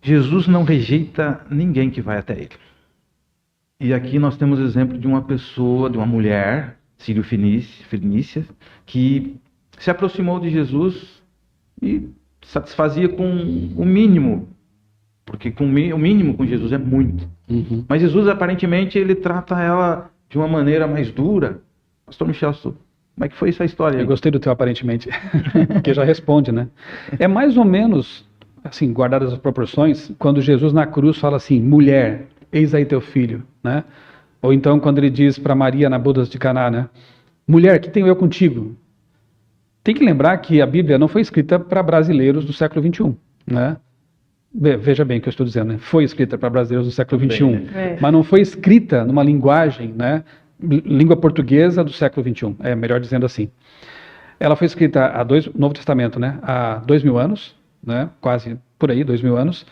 Jesus não rejeita ninguém que vai até ele. E aqui nós temos o exemplo de uma pessoa, de uma mulher, sírio-fenícia, que se aproximou de Jesus e satisfazia com o mínimo, porque o mínimo com Jesus é muito. Uhum. Mas Jesus, aparentemente, ele trata ela de uma maneira mais dura. Pastor Michel, como é que foi essa história aí? Eu gostei do teu aparentemente, porque já responde, né? É mais ou menos, assim, guardadas as proporções, quando Jesus na cruz fala assim, mulher, eis aí teu filho, né? Ou então quando ele diz para Maria na bodas de Caná, né? Mulher, que tenho eu contigo? Tem que lembrar que a Bíblia não foi escrita para brasileiros do século XXI, né? Veja bem o que eu estou dizendo, né? Foi escrita para brasileiros do século XXI, né? mas não foi escrita numa linguagem, né? Língua portuguesa do século XXI, é melhor dizendo assim. Ela foi escrita Novo Testamento, né? Há 2000 anos, né? Quase por aí, 2000 anos,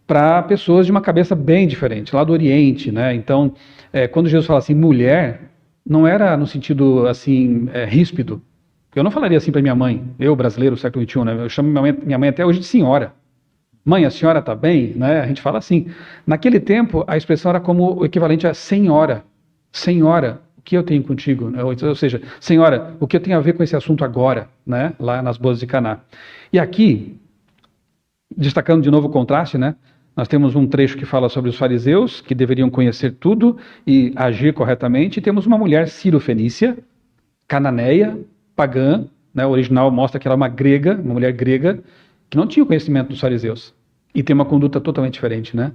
para pessoas de uma cabeça bem diferente, lá do Oriente, né? Então, quando Jesus fala assim, mulher, não era no sentido assim ríspido. Eu não falaria assim para minha mãe, eu brasileiro, século XXI, né? Eu chamo minha mãe até hoje de senhora. Mãe, a senhora está bem? Né? A gente fala assim. Naquele tempo, a expressão era como o equivalente a senhora. Senhora, o que eu tenho contigo? Ou seja, senhora, o que eu tenho a ver com esse assunto agora? Né? Lá nas bodas de Caná. E aqui, destacando de novo o contraste, né? Nós temos um trecho que fala sobre os fariseus, que deveriam conhecer tudo e agir corretamente. E temos uma mulher sírio-fenícia, cananeia, pagã, né? O original mostra que ela é uma grega, uma mulher grega, que não tinha o conhecimento dos fariseus e tem uma conduta totalmente diferente, né?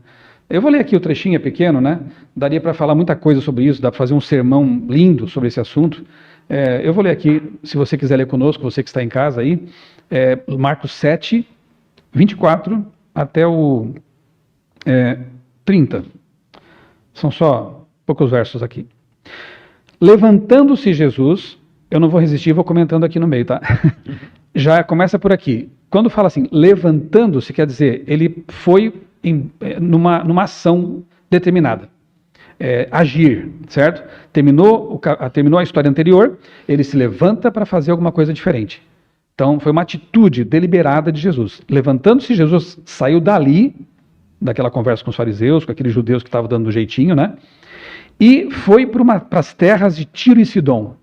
Eu vou ler aqui o trechinho, é pequeno, né? Daria para falar muita coisa sobre isso, dá para fazer um sermão lindo sobre esse assunto. Eu vou ler aqui, se você quiser ler conosco, você que está em casa aí, Marcos 7, 24 até o 30. São só poucos versos aqui. Levantando-se Jesus, eu não vou resistir, vou comentando aqui no meio, tá? Já começa por aqui. Quando fala assim, levantando-se, quer dizer, ele foi numa ação determinada. Agir, certo? Terminou a história anterior, ele se levanta para fazer alguma coisa diferente. Então, foi uma atitude deliberada de Jesus. Levantando-se, Jesus saiu dali, daquela conversa com os fariseus, com aqueles judeus que estavam dando do jeitinho, né? E foi para as terras de Tiro e Sidom.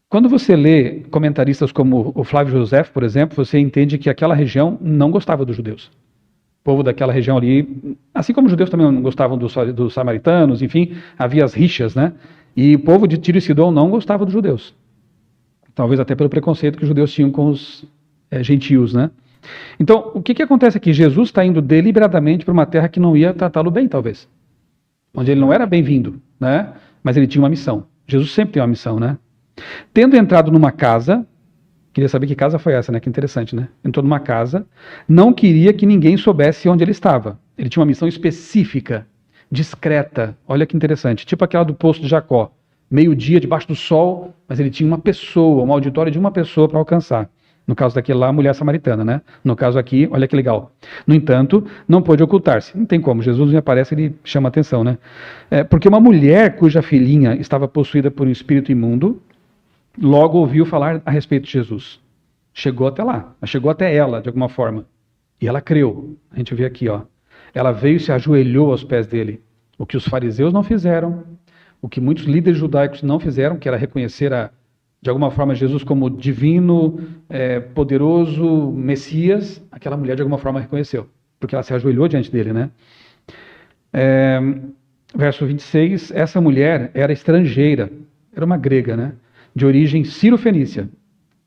Quando você lê comentaristas como o Flávio José, por exemplo, você entende que aquela região não gostava dos judeus. O povo daquela região ali, assim como os judeus também não gostavam dos samaritanos, enfim, havia as rixas, né? E o povo de Tiro e Sidom não gostava dos judeus. Talvez até pelo preconceito que os judeus tinham com os gentios, né? Então, o que acontece aqui? Jesus está indo deliberadamente para uma terra que não ia tratá-lo bem, talvez. Onde ele não era bem-vindo, né? Mas ele tinha uma missão. Jesus sempre tem uma missão, né? Tendo entrado numa casa, queria saber que casa foi essa, né? Que interessante, né? Entrou numa casa, não queria que ninguém soubesse onde ele estava. Ele tinha uma missão específica, discreta. Olha que interessante, tipo aquela do poço de Jacó. Meio-dia, debaixo do sol, mas ele tinha uma pessoa, uma auditória de uma pessoa para alcançar. No caso daquele lá, a mulher samaritana, né? No caso aqui, olha que legal. No entanto, não pôde ocultar-se. Não tem como, Jesus me aparece, ele chama atenção, né? Porque uma mulher cuja filhinha estava possuída por um espírito imundo, logo ouviu falar a respeito de Jesus. Chegou até lá, chegou até ela, de alguma forma. E ela creu. A gente vê aqui, ó. Ela veio e se ajoelhou aos pés dele. O que os fariseus não fizeram, o que muitos líderes judaicos não fizeram, que era reconhecer, de alguma forma, Jesus como divino, poderoso, Messias, aquela mulher, de alguma forma, reconheceu. Porque ela se ajoelhou diante dele, né? Verso 26, essa mulher era estrangeira, era uma grega, né? De origem sírio-fenícia,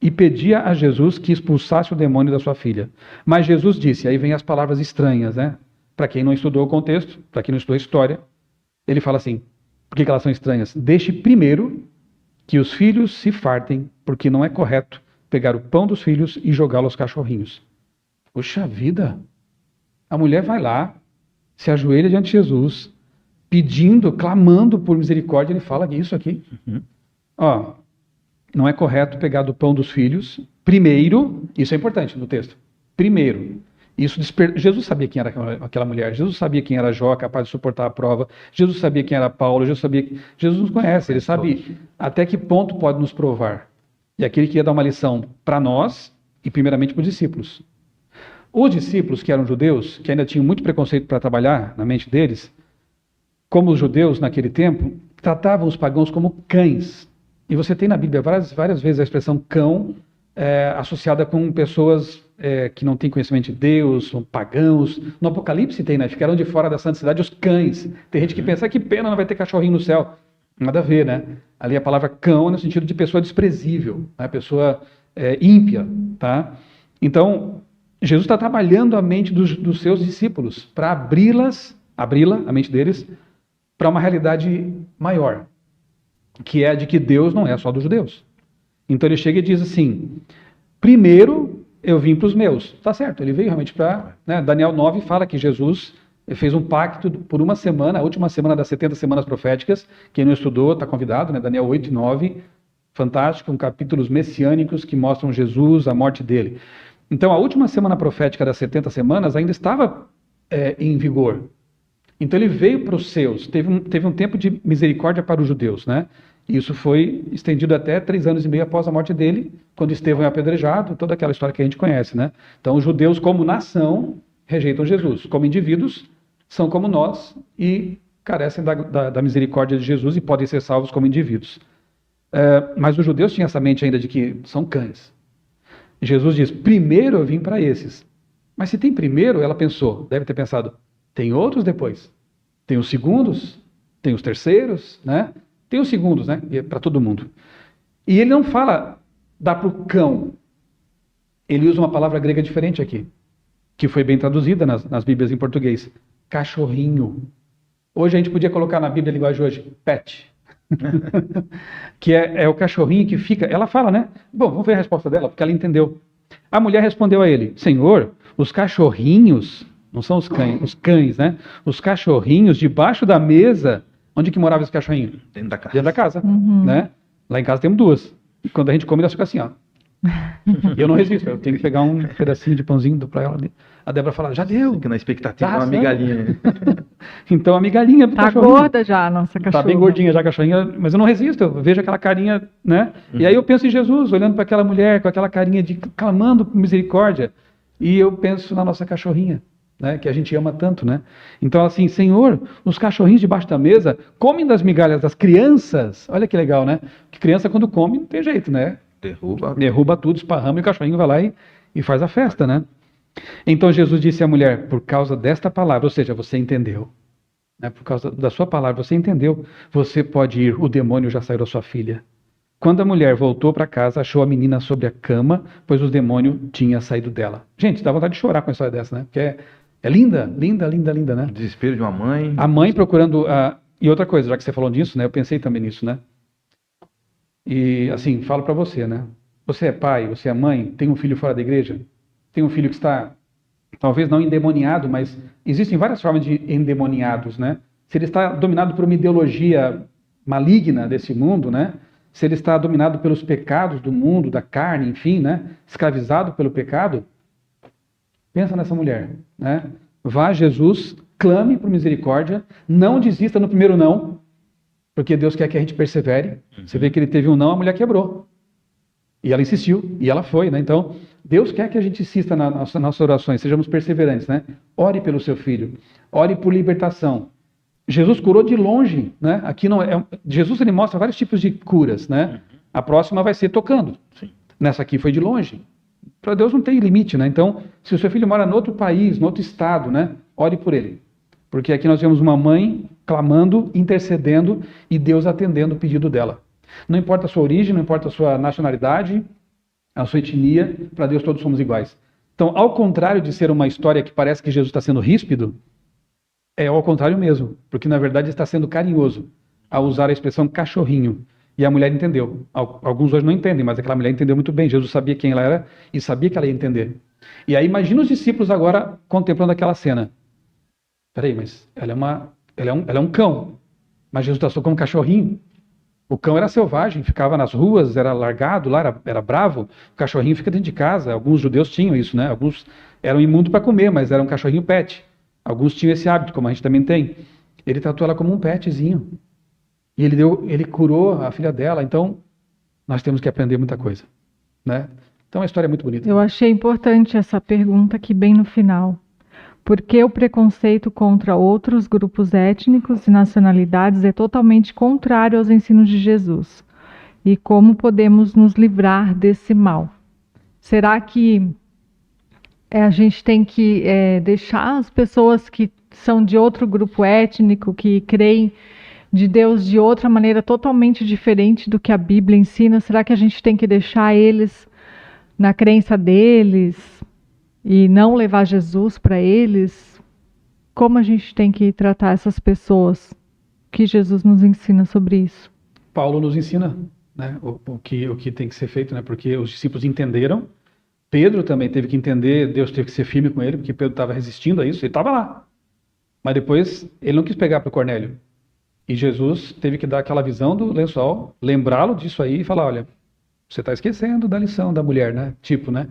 e pedia a Jesus que expulsasse o demônio da sua filha. Mas Jesus disse, aí vem as palavras estranhas, né? Para quem não estudou o contexto, para quem não estudou a história, ele fala assim, por que elas são estranhas? Deixe primeiro que os filhos se fartem, porque não é correto pegar o pão dos filhos e jogá-lo aos cachorrinhos. Puxa vida! A mulher vai lá, se ajoelha diante de Jesus, pedindo, clamando por misericórdia, ele fala isso aqui. Ó, não é correto pegar do pão dos filhos, primeiro, isso é importante no texto, primeiro, Jesus sabia quem era aquela mulher, Jesus sabia quem era Jó, capaz de suportar a prova, Jesus sabia quem era Paulo, Jesus nos conhece, ele sabe até que ponto pode nos provar. E aqui ele queria dar uma lição para nós e primeiramente para os discípulos. Os discípulos, que eram judeus, que ainda tinham muito preconceito para trabalhar na mente deles, como os judeus naquele tempo, tratavam os pagãos como cães. E você tem na Bíblia várias vezes a expressão cão associada com pessoas que não têm conhecimento de Deus, são pagãos. No Apocalipse tem, né? Ficaram de fora da santa cidade os cães. Tem gente que pensa que pena, não vai ter cachorrinho no céu. Nada a ver, né? Ali a palavra cão é no sentido de pessoa desprezível, né? Pessoa ímpia, tá? Então, Jesus está trabalhando a mente dos seus discípulos para abri-la, a mente deles, para uma realidade maior, que é a de que Deus não é só dos judeus. Então ele chega e diz assim, primeiro eu vim para os meus. Tá certo, ele veio realmente para... Né, Daniel 9 fala que Jesus fez um pacto por uma semana, a última semana das 70 semanas proféticas. Quem não estudou está convidado, né? Daniel 8 e 9, fantástico, capítulos messiânicos que mostram Jesus, a morte dele. Então a última semana profética das 70 semanas ainda estava em vigor. Então ele veio para os seus, teve um tempo de misericórdia para os judeus, né? Isso foi estendido até 3 anos e meio após a morte dele, quando Estevão é apedrejado, toda aquela história que a gente conhece, né? Então os judeus como nação rejeitam Jesus, como indivíduos são como nós e carecem da misericórdia de Jesus e podem ser salvos como indivíduos. Mas os judeus tinham essa mente ainda de que são cães. Jesus diz, primeiro eu vim para esses. Mas se tem primeiro, ela pensou, deve ter pensado, tem outros depois. Tem os segundos, tem os terceiros, né? Tem os segundos, né? Para todo mundo. E ele não fala, dá para o cão. Ele usa uma palavra grega diferente aqui, que foi bem traduzida nas Bíblias em português. Cachorrinho. Hoje a gente podia colocar na Bíblia a linguagem de hoje, pet. Que é o cachorrinho que fica... Ela fala, né? Bom, vamos ver a resposta dela, porque ela entendeu. A mulher respondeu a ele, Senhor, os cachorrinhos... Não são os cães, né? Os cachorrinhos debaixo da mesa. Onde que morava esse cachorrinho? Dentro da casa. Dentro da casa, né? Lá em casa temos 2. E quando a gente come, elas ficam assim, ó. E eu não resisto, eu tenho que pegar um pedacinho de pãozinho para ela. A Débora fala, já deu. Fica na expectativa, uma migalhinha. Então a migalhinha pro cachorrinho. Tá gorda já a nossa cachorra. Tá bem gordinha já a cachorrinha, mas eu não resisto, eu vejo aquela carinha, né? E aí eu penso em Jesus, olhando para aquela mulher com aquela carinha de clamando por misericórdia. E eu penso na nossa cachorrinha. Né, que a gente ama tanto, né? Então, assim, Senhor, os cachorrinhos debaixo da mesa comem das migalhas das crianças. Olha que legal, né? Que criança, quando come, não tem jeito, né? Derruba tudo, esparrama e o cachorrinho vai lá e faz a festa, né? Então, Jesus disse à mulher, por causa desta palavra, ou seja, você entendeu. Né? Por causa da sua palavra, você entendeu. Você pode ir, o demônio já saiu da sua filha. Quando a mulher voltou para casa, achou a menina sobre a cama, pois o demônio tinha saído dela. Gente, dá vontade de chorar com uma história dessa, né? Porque é linda, linda, linda, linda, né? O desespero de uma mãe. A mãe procurando... E outra coisa, já que você falou disso, né? Eu pensei também nisso, né? E, assim, falo para você, né? Você é pai, você é mãe, tem um filho fora da igreja? Tem um filho que está, talvez não endemoniado, mas existem várias formas de endemoniados, né? Se ele está dominado por uma ideologia maligna desse mundo, né? Se ele está dominado pelos pecados do mundo, da carne, enfim, né? Escravizado pelo pecado... Pensa nessa mulher, né? Vá a Jesus, clame por misericórdia, não desista no primeiro não, porque Deus quer que a gente persevere. Você vê que ele teve um não, a mulher quebrou. E ela insistiu, e ela foi, né? Então, Deus quer que a gente insista nas nossas orações, sejamos perseverantes, né? Ore pelo seu filho, ore por libertação. Jesus curou de longe, né? Aqui não Jesus ele mostra vários tipos de curas, né? A próxima vai ser tocando. Sim. Nessa aqui foi de longe. Para Deus não tem limite, né? Então, se o seu filho mora em outro país, em outro estado, né? Ore por ele. Porque aqui nós vemos uma mãe clamando, intercedendo e Deus atendendo o pedido dela. Não importa a sua origem, não importa a sua nacionalidade, a sua etnia, para Deus todos somos iguais. Então, ao contrário de ser uma história que parece que Jesus está sendo ríspido, é ao contrário mesmo. Porque na verdade está sendo carinhoso ao usar a expressão cachorrinho. E a mulher entendeu. Alguns hoje não entendem, mas aquela mulher entendeu muito bem. Jesus sabia quem ela era e sabia que ela ia entender. E aí imagina os discípulos agora contemplando aquela cena. Peraí, mas ela é um cão. Mas Jesus tratou como um cachorrinho. O cão era selvagem, ficava nas ruas, era largado lá, era bravo. O cachorrinho fica dentro de casa. Alguns judeus tinham isso, né? Alguns eram imundos para comer, mas era um cachorrinho pet. Alguns tinham esse hábito, como a gente também tem. Ele tratou ela como um petzinho. E ele curou a filha dela. Então, nós temos que aprender muita coisa, né? Então a história é muito bonita. Eu achei importante essa pergunta aqui bem no final. Por que o preconceito contra outros grupos étnicos e nacionalidades é totalmente contrário aos ensinos de Jesus? E como podemos nos livrar desse mal? Será que a gente tem que deixar as pessoas que são de outro grupo étnico, que creem de Deus de outra maneira totalmente diferente do que a Bíblia ensina? Será que a gente tem que deixar eles na crença deles e não levar Jesus para eles? Como a gente tem que tratar essas pessoas? O que Jesus nos ensina sobre isso? Paulo nos ensina, né, o que tem que ser feito, né, porque os discípulos entenderam. Pedro também teve que entender, Deus teve que ser firme com ele, porque Pedro estava resistindo a isso, ele estava lá. Mas depois ele não quis pegar para o Cornélio. E Jesus teve que dar aquela visão do lençol, lembrá-lo disso aí e falar, olha, você está esquecendo da lição da mulher, né? Tipo, né?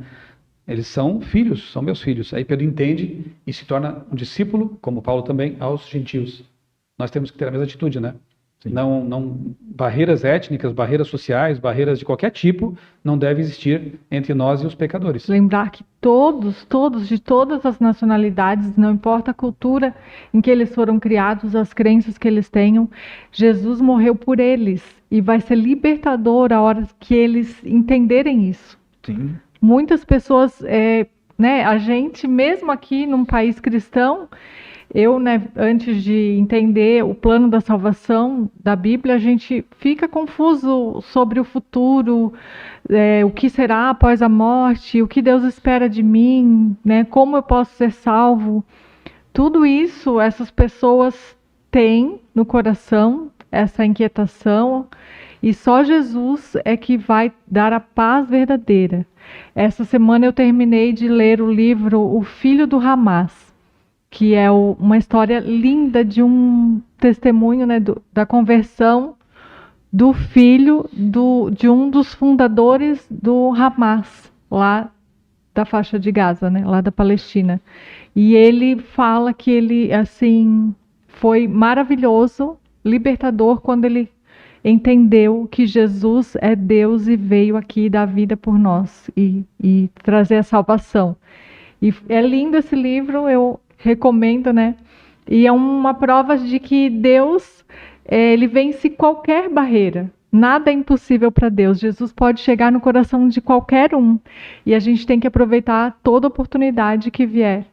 Eles são filhos, são meus filhos. Aí Pedro entende e se torna um discípulo, como Paulo também, aos gentios. Nós temos que ter a mesma atitude, né? Não, barreiras étnicas, barreiras sociais, barreiras de qualquer tipo não devem existir entre nós e os pecadores. Lembrar que todos, de todas as nacionalidades, não importa a cultura em que eles foram criados, as crenças que eles tenham, Jesus morreu por eles e vai ser libertador a hora que eles entenderem isso. Sim. Muitas pessoas, a gente mesmo aqui num país cristão, eu, antes de entender o plano da salvação da Bíblia, a gente fica confuso sobre o futuro, o que será após a morte, o que Deus espera de mim, né, como eu posso ser salvo. Tudo isso, essas pessoas têm no coração, essa inquietação, e só Jesus é que vai dar a paz verdadeira. Essa semana eu terminei de ler o livro O Filho do Hamas, que é uma história linda de um testemunho, né, da conversão do filho de um dos fundadores do Hamas, lá da faixa de Gaza, né, lá da Palestina. E ele fala que ele, assim, foi maravilhoso, libertador, quando ele entendeu que Jesus é Deus e veio aqui dar vida por nós e trazer a salvação. E é lindo esse livro, eu recomendo, né? E é uma prova de que Deus, ele vence qualquer barreira. Nada é impossível para Deus. Jesus pode chegar no coração de qualquer um. E a gente tem que aproveitar toda oportunidade que vier